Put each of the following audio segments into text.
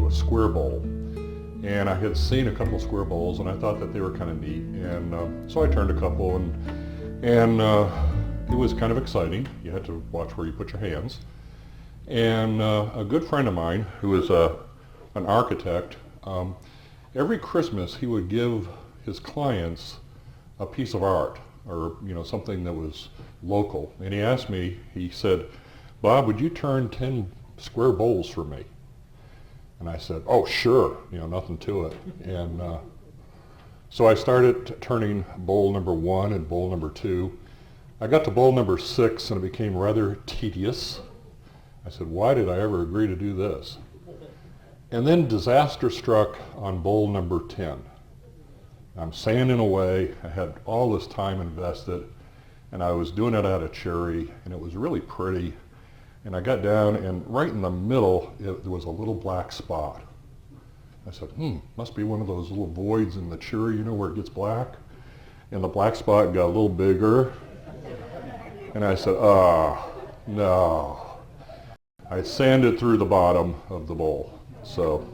a square bowl. And I had seen a couple of square bowls and I thought that they were kind of neat. And so I turned a couple and it was kind of exciting. You had to watch where you put your hands. And a good friend of mine who is an architect, every Christmas he would give his clients a piece of art or something that was local. And he asked me, he said, "Bob, would you turn 10 square bowls for me?" And I said, "Oh, sure," nothing to it. And so I started turning bowl number 1 and bowl number 2. I got to bowl number 6 and it became rather tedious. I said, why did I ever agree to do this? And then disaster struck on bowl number 10. I'm sanding away. I had all this time invested and I was doing it out of cherry and it was really pretty. And I got down and right in the middle there was a little black spot. I said, must be one of those little voids in the cherry, where it gets black. And the black spot got a little bigger. And I said, oh, no. I sanded through the bottom of the bowl. So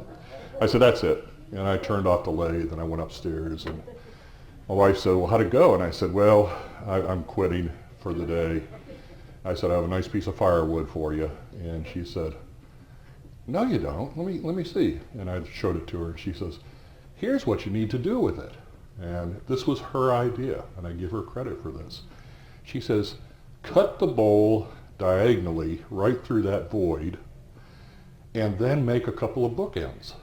I said, that's it. And I turned off the lathe and I went upstairs. And my wife said, well, how'd it go? And I said, well, I'm quitting for the day. I said, I have a nice piece of firewood for you. And she said, no, you don't. Let me see. And I showed it to her and she says, here's what you need to do with it. And this was her idea, and I give her credit for this. She says, cut the bowl diagonally right through that void and then make a couple of bookends.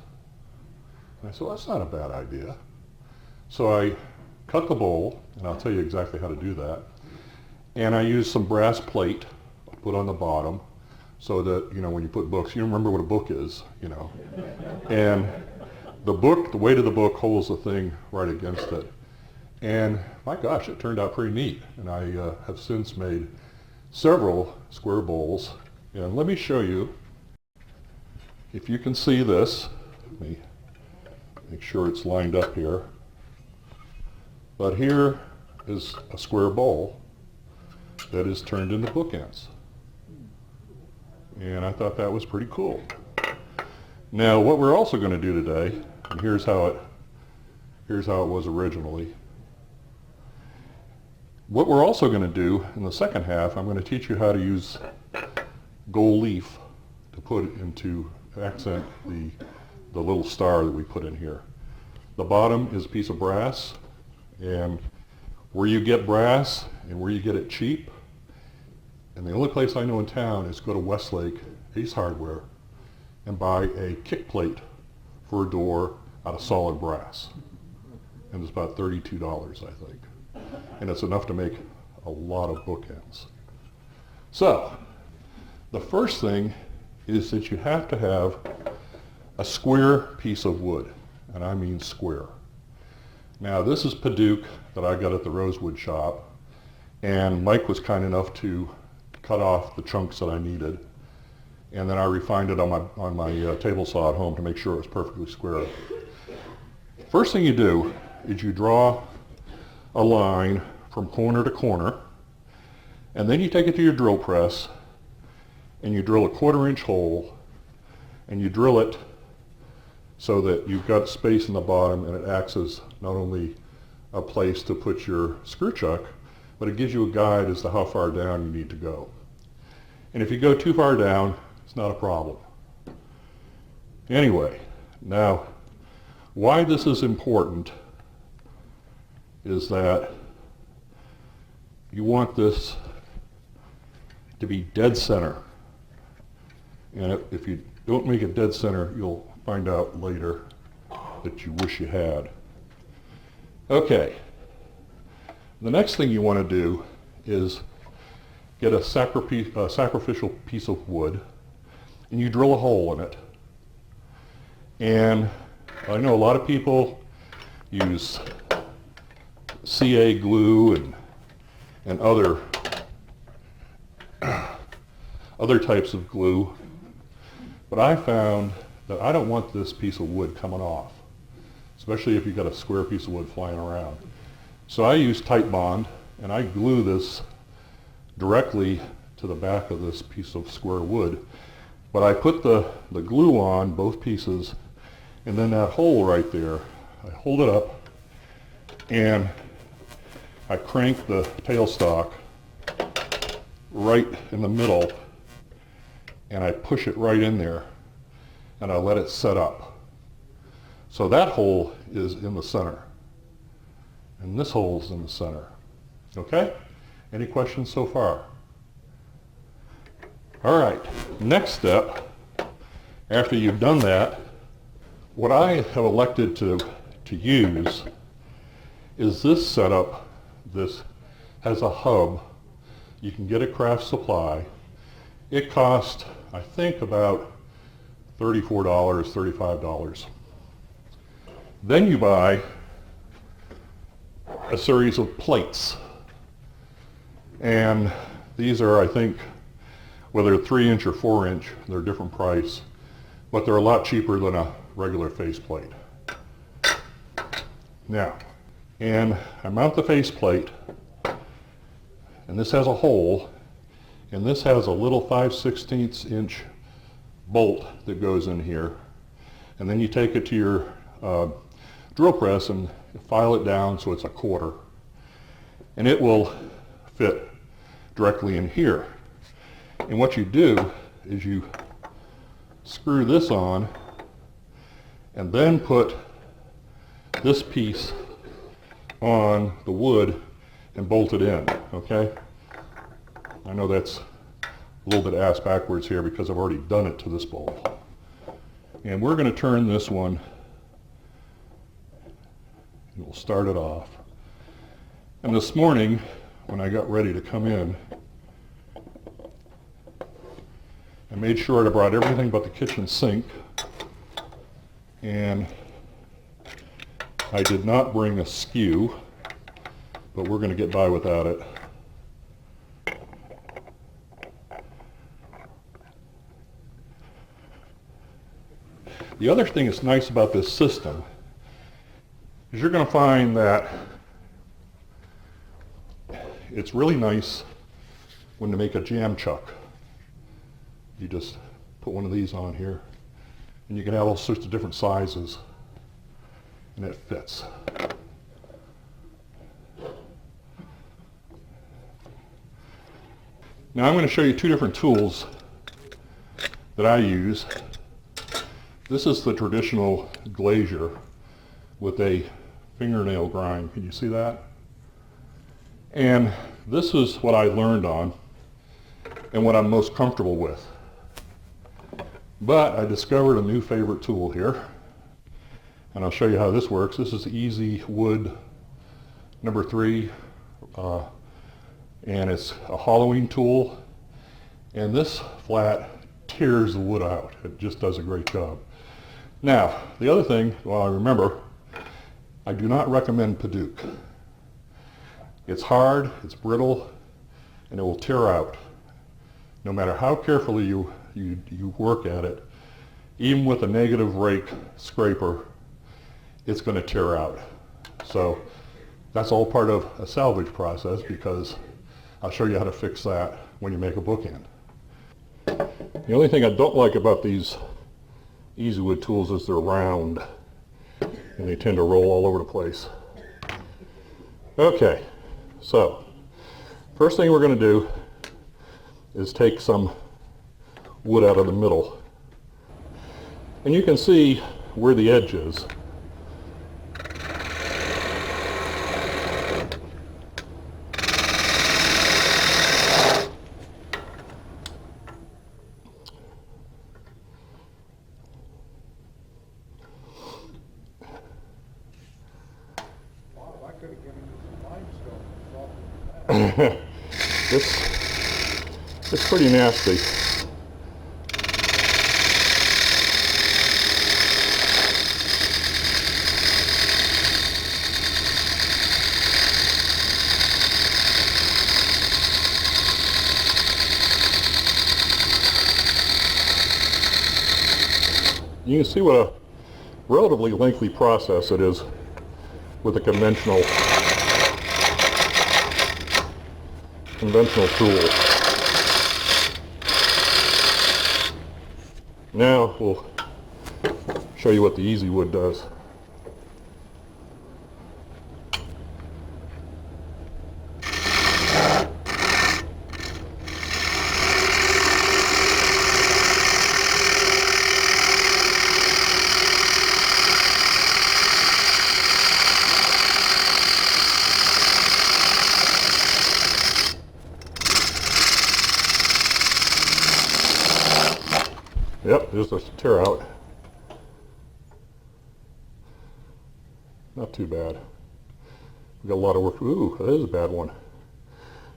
And I said, well, that's not a bad idea. So I cut the bowl, and I'll tell you exactly how to do that. And I used some brass plate to put on the bottom so that, when you put books, you remember what a book is, And the weight of the book holds the thing right against it. And my gosh, it turned out pretty neat. And I have since made several square bowls. And let me show you, if you can see this. Let me make sure it's lined up here. But here is a square bowl that is turned into bookends. And I thought that was pretty cool. Now what we're also going to do today, and here's how it was originally. What we're also going to do in the second half, I'm going to teach you how to use gold leaf to put into accent the little star that we put in here. The bottom is a piece of brass, and where you get brass and where you get it cheap, and the only place I know in town is go to Westlake, Ace Hardware, and buy a kick plate for a door out of solid brass. And it's about $32, I think. And it's enough to make a lot of bookends. So, the first thing is that you have to have a square piece of wood, and I mean square. Now this is Paduke that I got at the Rosewood shop, and Mike was kind enough to cut off the chunks that I needed, and then I refined it on my table saw at home to make sure it was perfectly square. First thing you do is you draw a line from corner to corner, and then you take it to your drill press and you drill a 1/4 inch hole, and you drill it so that you've got space in the bottom and it acts as not only a place to put your screw chuck, but it gives you a guide as to how far down you need to go. And if you go too far down, it's not a problem. Anyway, now why this is important is that you want this to be dead center. And if you don't make it dead center, you'll find out later that you wish you had. Okay. The next thing you want to do is get a sacrificial piece of wood, and you drill a hole in it. And I know a lot of people use CA glue and other types of glue, but I found that I don't want this piece of wood coming off, especially if you've got a square piece of wood flying around. So I use Titebond, and I glue this directly to the back of this piece of square wood, But I put the glue on both pieces, and then that hole right there, I hold it up and I crank the tailstock right in the middle, and I push it right in there, and I let it set up. So that hole is in the center, and this hole is in the center. Okay? Any questions so far? All right, next step, after you've done that, what I have elected to use is this setup. This has a hub. You can get at Craft Supply. It cost, I think, about $34, $35. Then you buy a series of plates. And these are, I think, whether 3-inch or 4-inch, they're a different price, but they're a lot cheaper than a regular faceplate. Now, and I mount the faceplate, and this has a hole, and this has a little 5/16 inch bolt that goes in here, and then you take it to your drill press and file it down so it's a quarter, and it will fit directly in here. And what you do is you screw this on and then put this piece on the wood and bolt it in, okay? I know that's a little bit ass backwards here because I've already done it to this bolt. And we're going to turn this one, and we'll start it off. And this morning, when I got ready to come in, I made sure I brought everything but the kitchen sink, and I did not bring a skew, but we're going to get by without it. The other thing that's nice about this system is you're going to find that it's really nice when to make a jam chuck. You just put one of these on here, and you can have all sorts of different sizes, and it fits. Now I'm going to show you two different tools that I use. This is the traditional glazier with a fingernail grind. Can you see that? And this is what I learned on and what I'm most comfortable with. But I discovered a new favorite tool here, and I'll show you how this works. This is Easy Wood number 3, and it's a hollowing tool, and this flat tears the wood out. It just does a great job. Now, the other thing, well, I remember, I do not recommend Paduke. It's hard, it's brittle, and it will tear out. No matter how carefully you work at it, even with a negative rake scraper, it's going to tear out. So that's all part of a salvage process, because I'll show you how to fix that when you make a bookend. The only thing I don't like about these Easy Wood tools is they're round and they tend to roll all over the place. Okay, so first thing we're going to do is take some wood out of the middle, and you can see where the edge is. It's pretty nasty. You can see what a relatively lengthy process it is with a conventional tool. Now we'll show you what the Easy Wood does. Yep, just a tear out. Not too bad. We got a lot of work. Ooh, that is a bad one.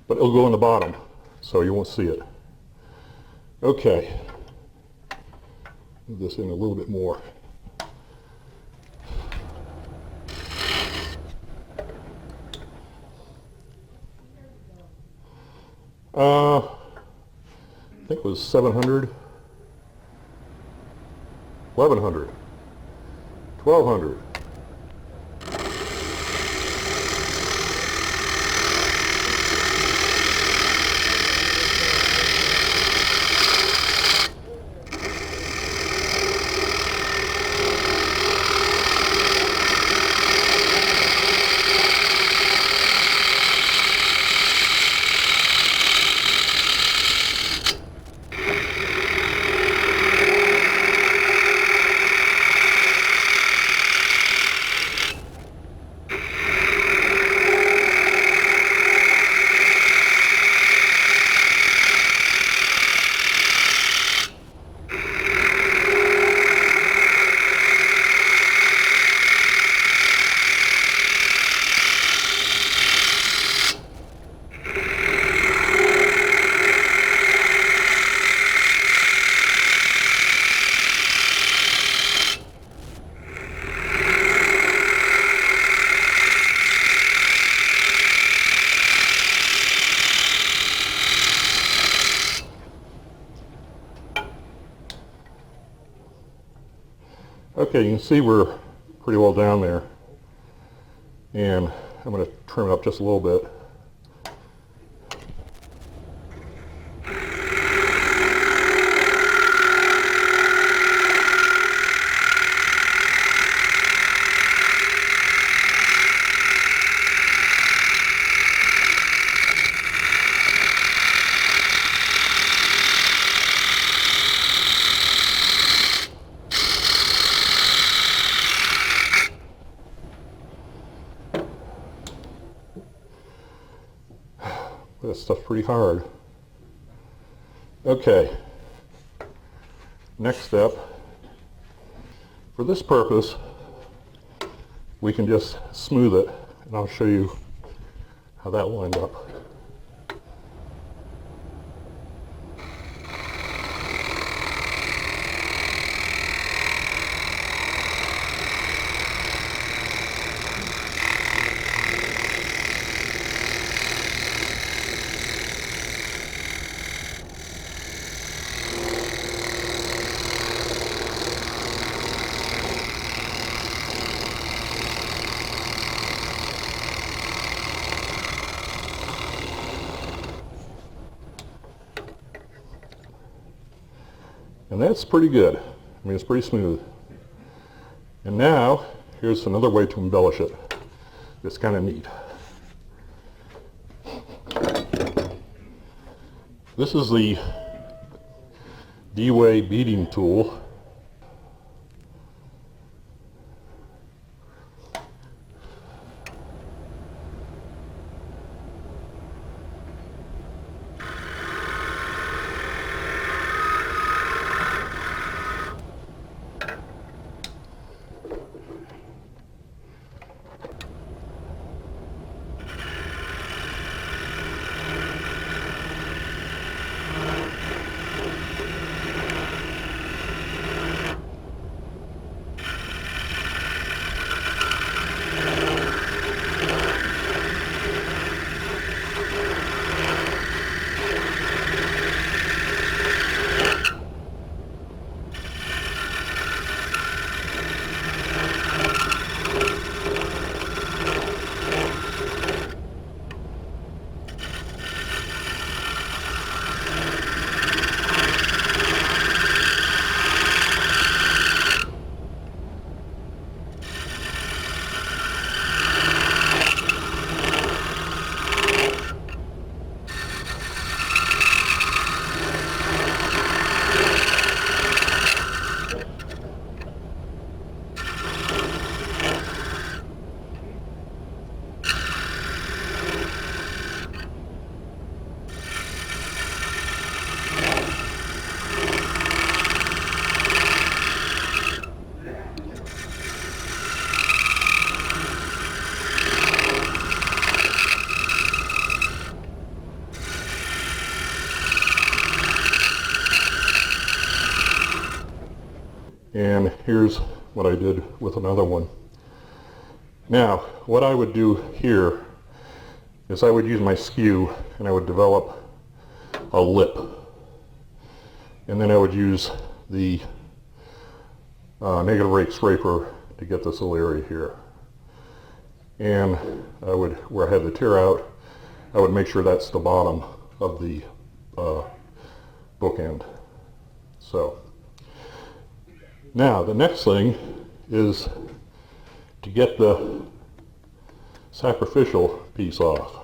But it'll go in the bottom, so you won't see it. Okay. Move this in a little bit more. I think it was 700. 1100, 1200. Okay, you can see we're pretty well down there, and I'm going to trim it up just a little bit. That stuff's pretty hard. Okay, next step. For this purpose, we can just smooth it, and I'll show you how that will end up. And that's pretty good. I mean, it's pretty smooth. And now, here's another way to embellish it. It's kind of neat. This is the D-Way beading tool. here's what I did with another one. Now, what I would do here is I would use my skew and I would develop a lip. And then I would use the negative rate scraper to get this little area here. And I would, where I had the tear out, I would make sure that's the bottom of the bookend. So, now the next thing is to get the sacrificial piece off.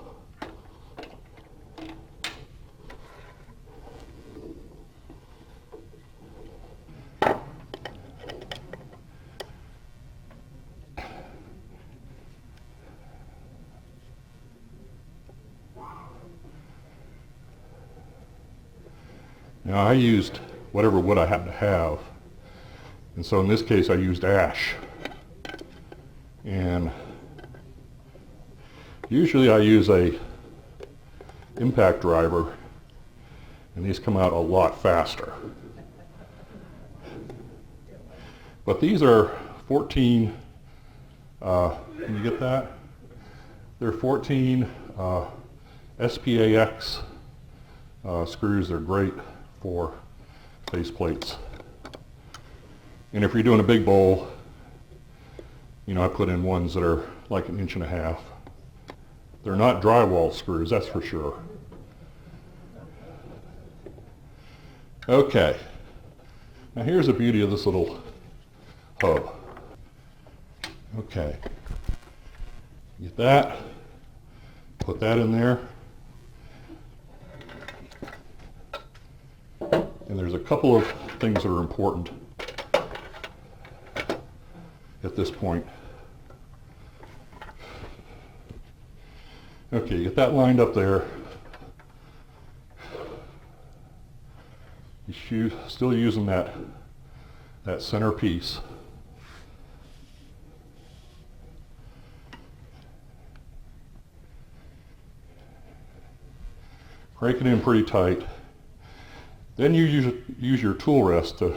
Now I used whatever wood I happen to have, and so in this case I used ash. And usually I use a impact driver, and these come out a lot faster. But these are 14, can you get that? They're 14 SPAX screws. They're great for face plates. And if you're doing a big bowl, you know, I put in ones that are like 1.5 inches. They're not drywall screws, that's for sure. Okay, now here's the beauty of this little hub. Okay, get that, put that in there. And there's a couple of things that are important at this point. Okay, get that lined up there. You're still using that center piece. Break it in pretty tight. Then you use your tool rest to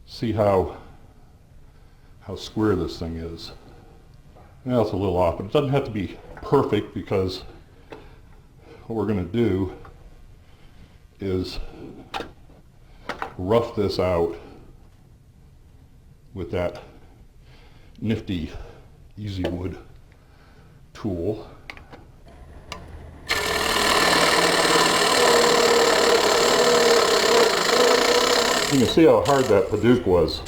see how square this thing is. Now it's a little off, but it doesn't have to be perfect, because what we're going to do is rough this out with that nifty Easy Wood tool. You can see how hard that Paduke was.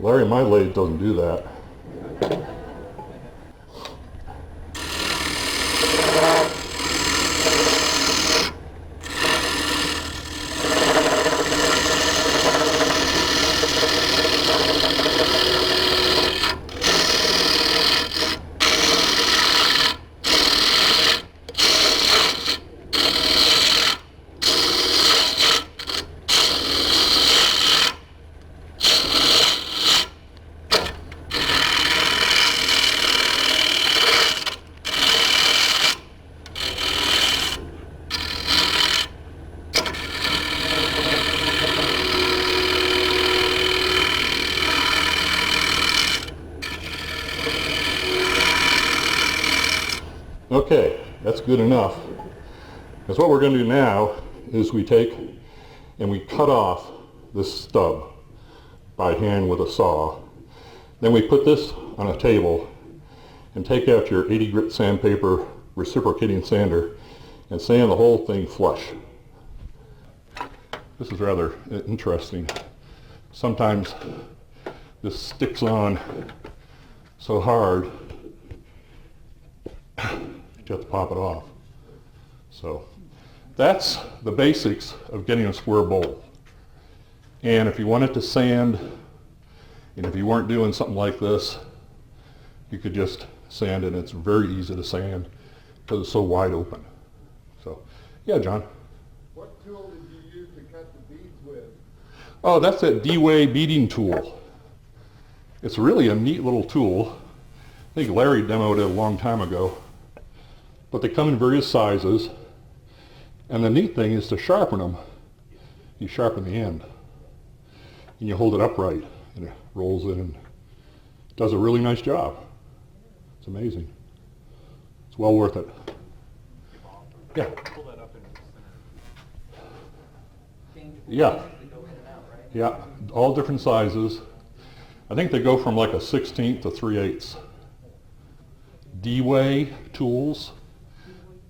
Larry, my lathe doesn't do that. Okay, that's good enough. Because what we're going to do now is we take and we cut off this stub by hand with a saw. Then we put this on a table and take out your 80 grit sandpaper reciprocating sander and sand the whole thing flush. This is rather interesting. Sometimes this sticks on so hard you have to pop it off. So that's the basics of getting a square bowl. And if you want it to sand And if you weren't doing something like this, you could just sand, and it's very easy to sand because it's so wide open. So, yeah, John. What tool did you use to cut the beads with? Oh, that's that D-Way beading tool. It's really a neat little tool. I think Larry demoed it a long time ago. But they come in various sizes. And the neat thing is to sharpen them. You sharpen the end. And you hold it upright. And it rolls in and does a really nice job. It's amazing. It's well worth it. Yeah. Pull that up in the center. Yeah. Yeah. All different sizes. I think they go from like a 16th to 3/8. D-Way tools.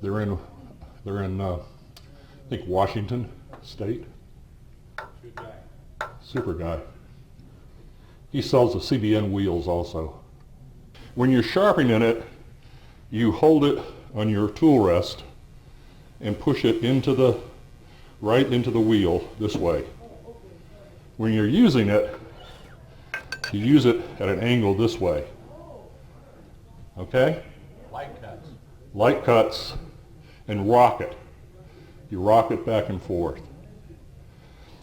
They're in I think Washington State. Good guy. Super guy. He sells the CBN wheels also. When you're sharpening it, you hold it on your tool rest and push it right into the wheel this way. When you're using it, you use it at an angle this way. Okay? Light cuts. Light cuts, and rock it. You rock it back and forth.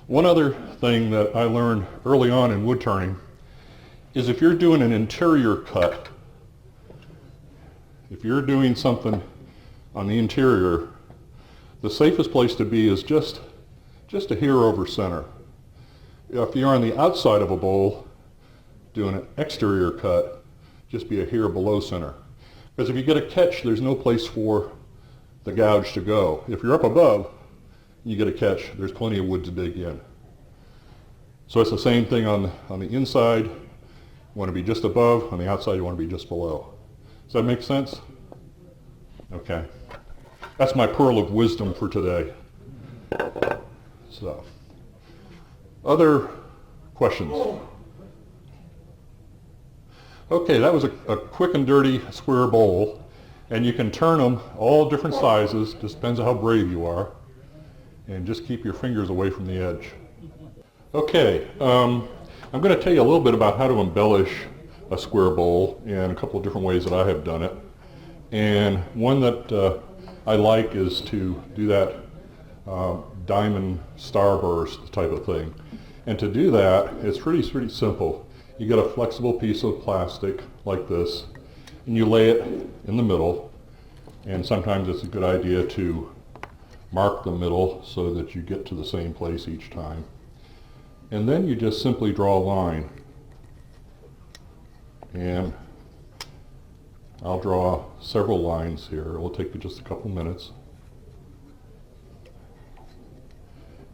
One other thing that I learned early on in wood turning is if you're doing an interior cut, if you're doing something on the interior, the safest place to be is just a hair over center. If you're on the outside of a bowl doing an exterior cut, just be a hair below center. Because if you get a catch, there's no place for the gouge to go. If you're up above, you get a catch, there's plenty of wood to dig in. So it's the same thing on the inside. You want to be just above. On the outside, you want to be just below. Does that make sense? Okay. That's my pearl of wisdom for today. So, other questions? Okay, that was a quick and dirty square bowl, and you can turn them all different sizes, just depends on how brave you are, and just keep your fingers away from the edge. Okay, I'm going to tell you a little bit about how to embellish a square bowl and a couple of different ways that I have done it. And one that I like is to do that diamond starburst type of thing. And to do that, it's pretty simple. You get a flexible piece of plastic like this, and you lay it in the middle. And sometimes it's a good idea to mark the middle so that you get to the same place each time. And then you just simply draw a line. And I'll draw several lines here. It will take me just a couple minutes.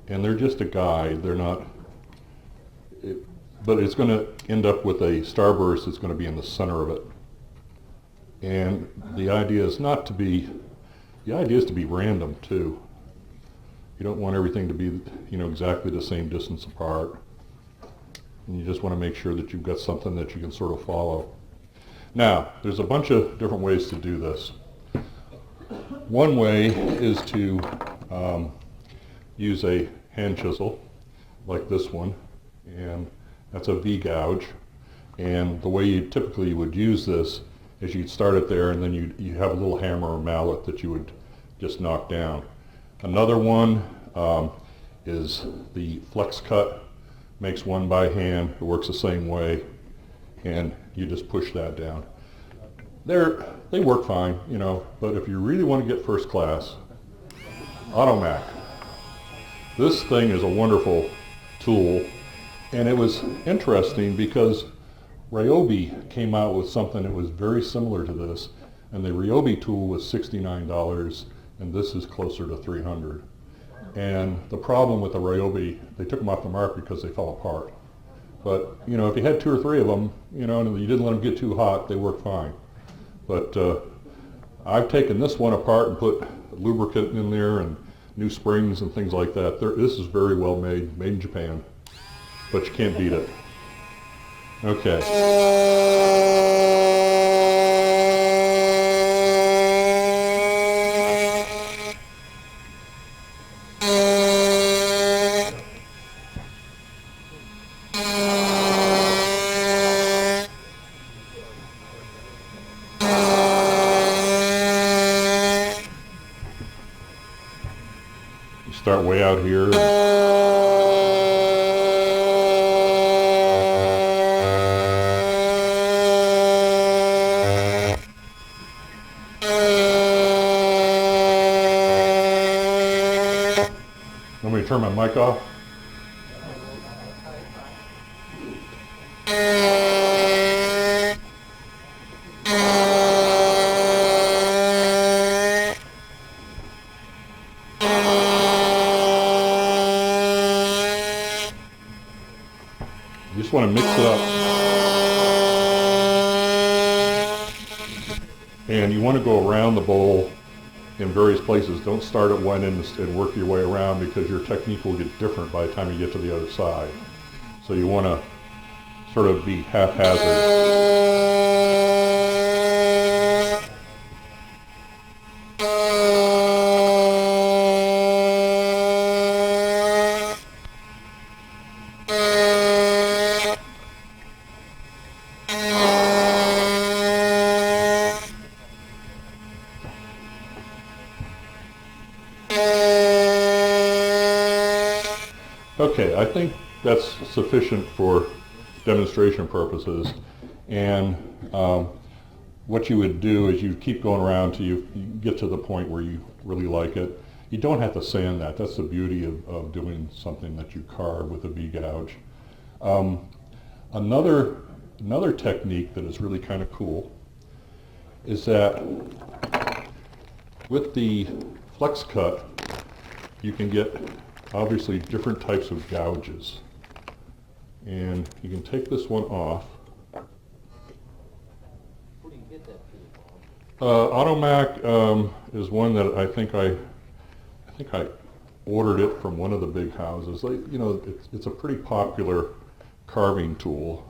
And they're just a guide. They're not, but it's going to end up with a starburst that's going to be in the center of it. And the idea is not to be, the idea is to be random too. You don't want everything to be, exactly the same distance apart. And you just want to make sure that you've got something that you can sort of follow. Now, there's a bunch of different ways to do this. One way is to use a hand chisel like this one, and that's a V-gouge. And the way you typically would use this is you'd start it there, and then you have a little hammer or mallet that you would just knock down. Another one is the flex cut. Makes one by hand. It works the same way, and you just push that down. They work fine, but if you really want to get first class, Automac. This thing is a wonderful tool, and it was interesting because Ryobi came out with something that was very similar to this, and the Ryobi tool was $69, and this is closer to $300. And the problem with the Ryobi, they took them off the market because they fell apart. But, if you had 2 or 3 of them, and you didn't let them get too hot, they work fine. But I've taken this one apart and put lubricant in there and new springs and things like that. This is very well made in Japan. But you can't beat it. Okay. start way out here. Want me to turn my mic off? You just want to mix it up. And you want to go around the bowl in various places. Don't start at one end and work your way around, because your technique will get different by the time you get to the other side. So you want to sort of be haphazard. Okay, I think that's sufficient for demonstration purposes. And what you would do is you keep going around till you get to the point where you really like it. You don't have to sand that. That's the beauty of doing something that you carve with a V-gouge. Another technique that is really kind of cool is that with the flex cut, you can get obviously different types of gouges. And you can take this one off. Where do you get that tool, Bob? Automac is one that I think I ordered it from one of the big houses. You know, it's a pretty popular carving tool,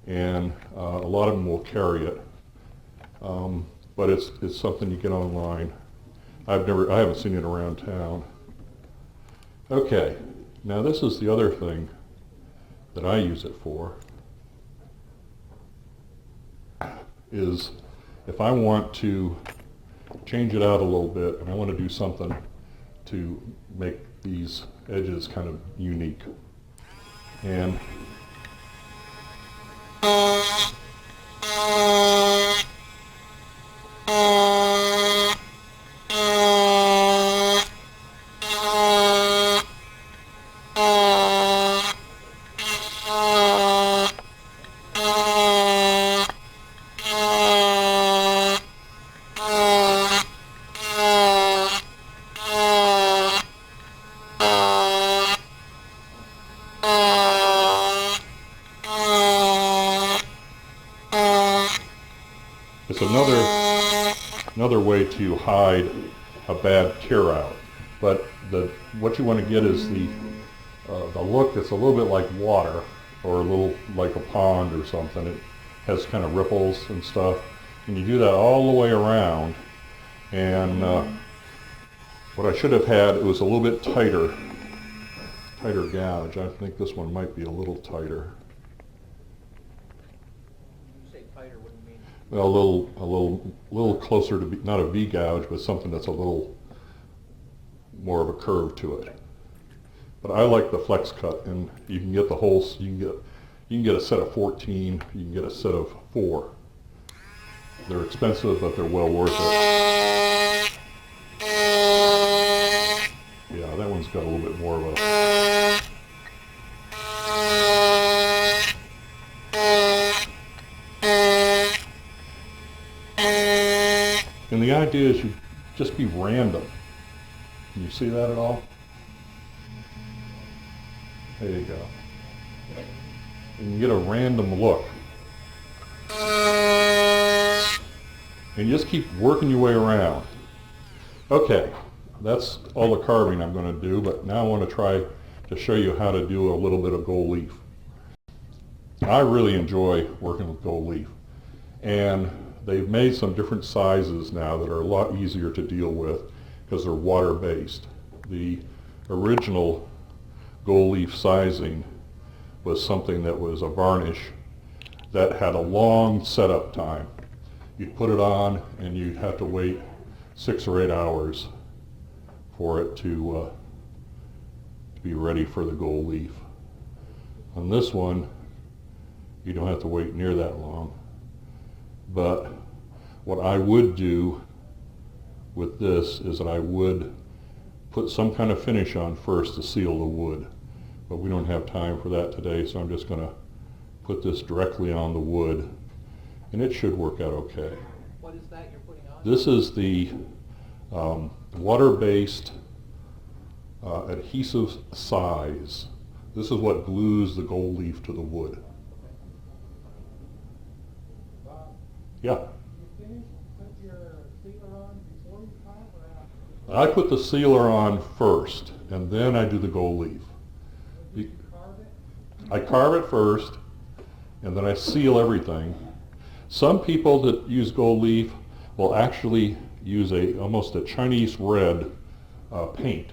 and a lot of them will carry it. But it's something you get online. I haven't seen it around town. Okay, now this is the other thing that I use it for, is if I want to change it out a little bit and I want to do something to make these edges kind of unique. And it's another way to hide a bad tear out. But what you want to get is the look that's a little bit like water, or a little like a pond or something. It has kind of ripples and stuff. And you do that all the way around. And what I should have had, it was a little bit tighter gouge. I think this one might be a little tighter. You say tighter, what do you mean? Well, a little closer to not a V gouge, but something that's a little more of a curve to it. But I like the flex cut, and you can get the whole. You can get a set of 14. You can get a set of 4. They're expensive, but they're well worth it. Yeah, that one's got a little bit more of a. And the idea is you just be random. Can you see that at all? There you go. And you get a random look. And you just keep working your way around. Okay, that's all the carving I'm going to do, but now I want to try to show you how to do a little bit of gold leaf. I really enjoy working with gold leaf. And they've made some different sizes now that are a lot easier to deal with because they're water-based. The original gold leaf sizing was something that was a varnish that had a long setup time. You'd put it on and you'd have to wait 6 or 8 hours for it to be ready for the gold leaf. On this one, you don't have to wait near that long. But what I would do with this is that I would put some kind of finish on first to seal the wood. But we don't have time for that today, so I'm just going to put this directly on the wood, and it should work out okay. What is that you're putting on? This is the water-based adhesive size. This is what glues the gold leaf to the wood. Bob, Yeah. you finished, put your sealer on before you carve or after? I put the sealer on first, and then I do the gold leaf. Did you carve it? I carve it first, and then I seal everything. Some people that use gold leaf will actually use almost a Chinese red paint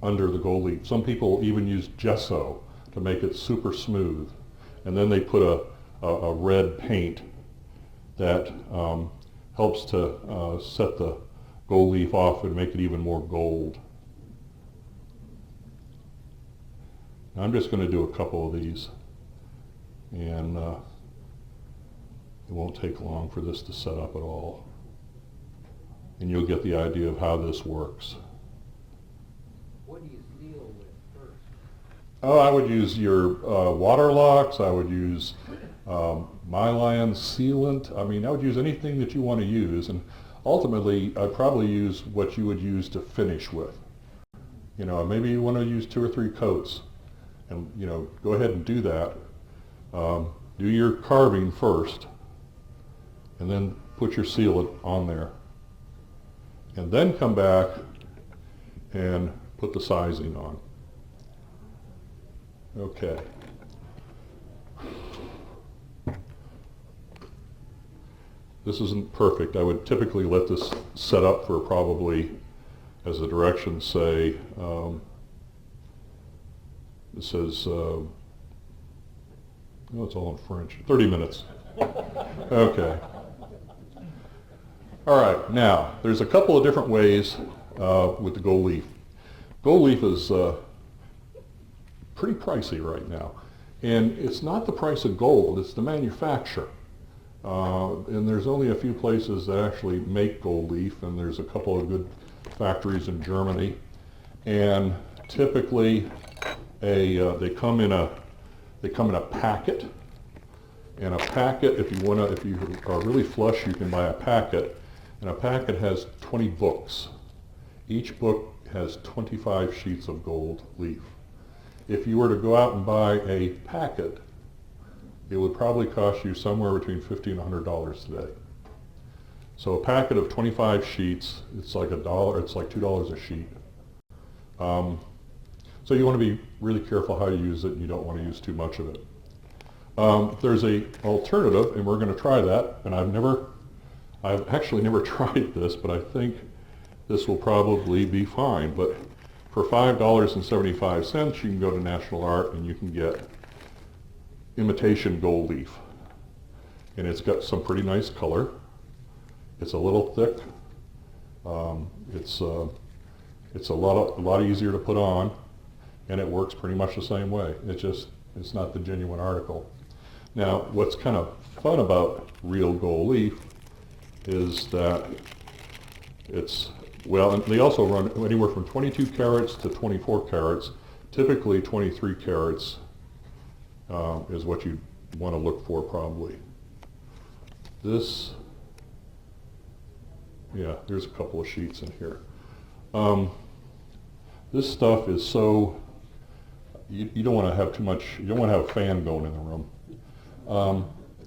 under the gold leaf. Some people even use gesso to make it super smooth, and then they put a red paint that helps to set the gold leaf off and make it even more gold. Now I'm just going to do a couple of these, and it won't take long for this to set up at all, and you'll get the idea of how this works. What do you seal with first? Oh, I would use your water locks. I would use mylan sealant. I mean, I would use anything that you want to use, and ultimately I'd probably use what you would use to finish with. You know, maybe you want to use 2 or 3 coats, and you know, go ahead and do that. Do your carving first, and then put your sealant on there, and then come back and put the sizing on. Okay. This isn't perfect. I would typically let this set up for probably, as the directions say, it says, oh, it's all in French, 30 minutes. Okay. All right, now, there's a couple of different ways with the gold leaf. Gold leaf is pretty pricey right now. And it's not the price of gold, it's the manufacture. And there's only a few places that actually make gold leaf, and there's a couple of good factories in Germany. And typically, they come in a packet. And a packet, if you are really flush, you can buy a packet. And a packet has 20 books. Each book has 25 sheets of gold leaf. If you were to go out and buy a packet, it would probably cost you somewhere between $50 and $100 today. So a packet of 25 sheets, it's like $1, it's like $2 a sheet. So you want to be really careful how you use it, and you don't want to use too much of it. There's a alternative, and we're going to try that, and I've actually never tried this, but I think this will probably be fine. But for $5.75, you can go to National Art and you can get imitation gold leaf. And it's got some pretty nice color. It's a little thick. It's a lot easier to put on, and it works pretty much the same way. It's not the genuine article. Now, what's kind of fun about real gold leaf is that and they also run anywhere from 22 carats to 24 carats. Typically 23 carats is what you want to look for probably. There's a couple of sheets in here. This stuff is so, you don't want to have too much, you don't want to have a fan going in the room.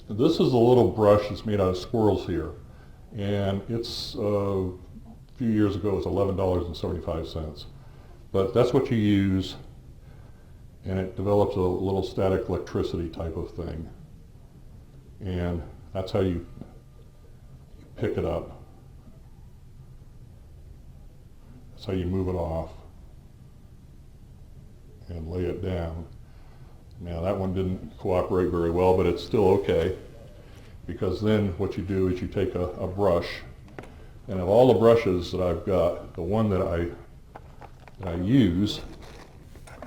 This is a little brush that's made out of squirrels here, and it's a few years ago it was $11.75. But that's what you use, and it develops a little static electricity type of thing, and that's how you pick it up. That's how you move it off and lay it down. Now that one didn't cooperate very well, but it's still okay, because then what you do is you take a brush, and of all the brushes that I've got, the one that I use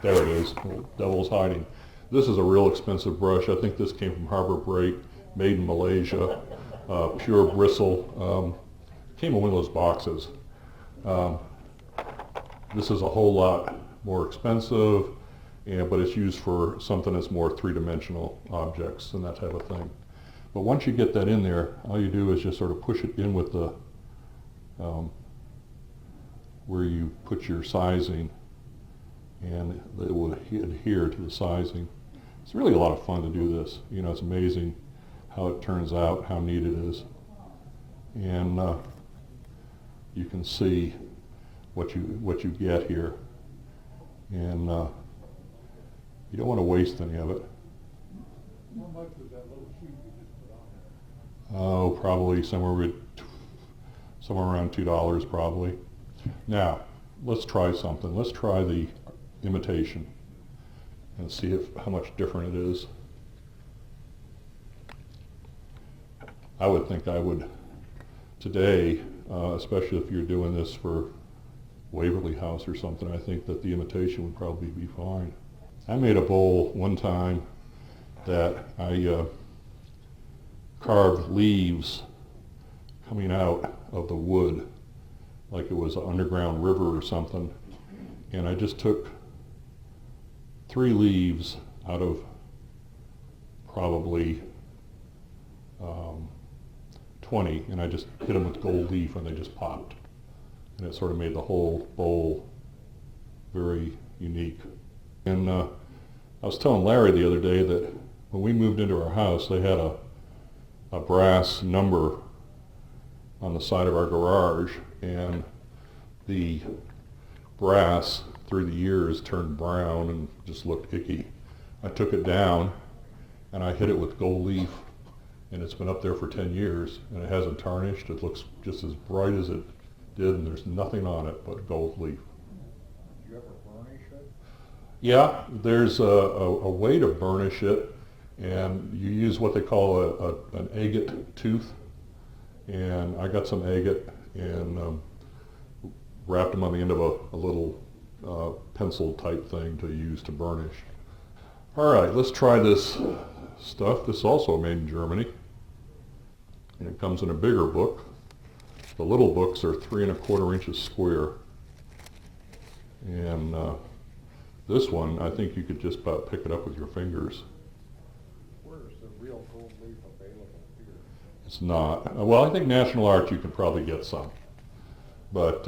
There it is. Devil's hiding. This is a real expensive brush. I think this came from Harbor Break, made in Malaysia. Pure bristle. Came in one of those boxes. This is a whole lot more expensive, but it's used for something that's more three-dimensional objects and that type of thing. But once you get that in there, all you do is just sort of push it in with the where you put your sizing, and it will adhere to the sizing. It's really a lot of fun to do this. You know, it's amazing how it turns out, how neat it is. And you can see what you get here. And you don't want to waste any of it. How much was that little sheet you just put on there? Oh, probably somewhere around $2 probably. Now, let's try something. Let's try the imitation and see how much different it is. I would think I would today, especially if you're doing this for Waverly House or something, I think that the imitation would probably be fine. I made a bowl one time that I carved leaves coming out of the wood like it was an underground river or something, and I just took 3 leaves out of probably 20, and I just hit them with gold leaf and they just popped, and it sort of made the whole bowl very unique. And I was telling Larry the other day that when we moved into our house, they had a brass number on the side of our garage, and the brass through the years turned brown and just looked icky. I took it down and I hit it with gold leaf, and it's been up there for 10 years and it hasn't tarnished. It looks just as bright as it did, and there's nothing on it but gold leaf. Did you ever burnish it? Yeah, there's a way to burnish it, and you use what they call an agate tooth. And I got some agate and wrapped them on the end of a little pencil type thing to use to burnish. All right, let's try this stuff. This is also made in Germany, and it comes in a bigger book. The little books are 3 1/4 inches square, and this one, I think you could just about pick it up with your fingers. Where's the real gold leaf available here? It's not. Well, I think National Art you can probably get some, but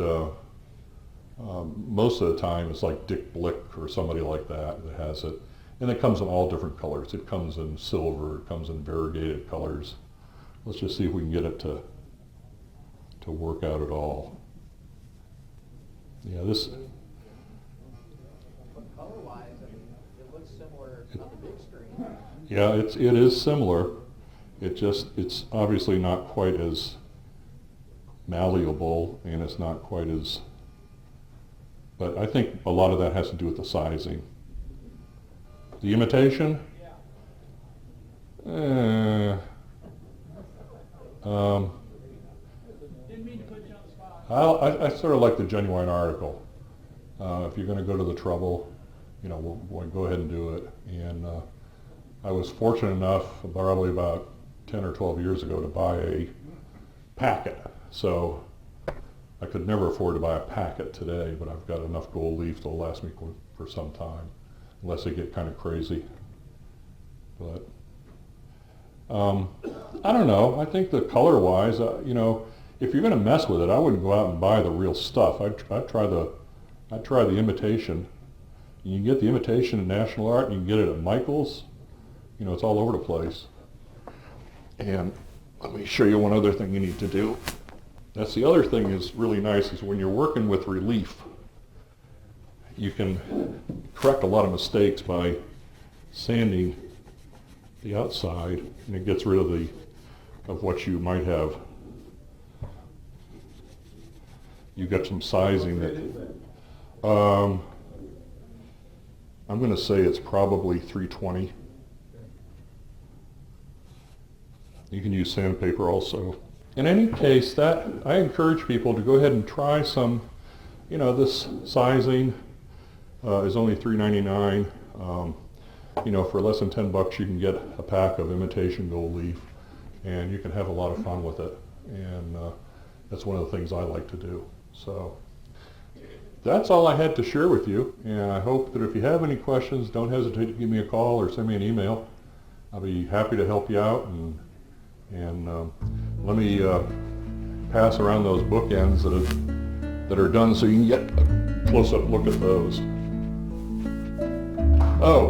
most of the time it's like Dick Blick or somebody like that has it, and it comes in all different colors. It comes in silver, it comes in variegated colors. Let's just see if we can get it to work out at all. Yeah, this. But color-wise, I mean, it looks similar on the big screen. Yeah, it is similar. It's obviously not quite as malleable, and it's not quite as, but I think a lot of that has to do with the sizing. The imitation? Didn't mean to put you on the spot. I sort of like the genuine article. If you're going to go to the trouble, you know, we'll go ahead and do it. And I was fortunate enough, probably about 10 or 12 years ago, to buy a packet. So I could never afford to buy a packet today, but I've got enough gold leaf to last me for some time, unless they get kind of crazy. But I don't know. I think the color-wise, you know, if you're going to mess with it, I wouldn't go out and buy the real stuff. I'd try the imitation. You can get the imitation at National Art, and you can get it at Michael's. You know, it's all over the place. And let me show you one other thing you need to do. That's the other thing is really nice, is when you're working with relief, you can correct a lot of mistakes by sanding the outside, and it gets rid of what you might have. You got some sizing that I'm going to say it's probably 320. You can use sandpaper also. In any case, that I encourage people to go ahead and try some, you know, this sizing, is only $3.99. You know, for less than $10 you can get a pack of imitation gold leaf, and you can have a lot of fun with it. And that's one of the things I like to do. So that's all I had to share with you, and I hope that if you have any questions, don't hesitate to give me a call or send me an email. I'll be happy to help you out, and let me pass around those bookends that are done so you can get a close-up look at those. Oh,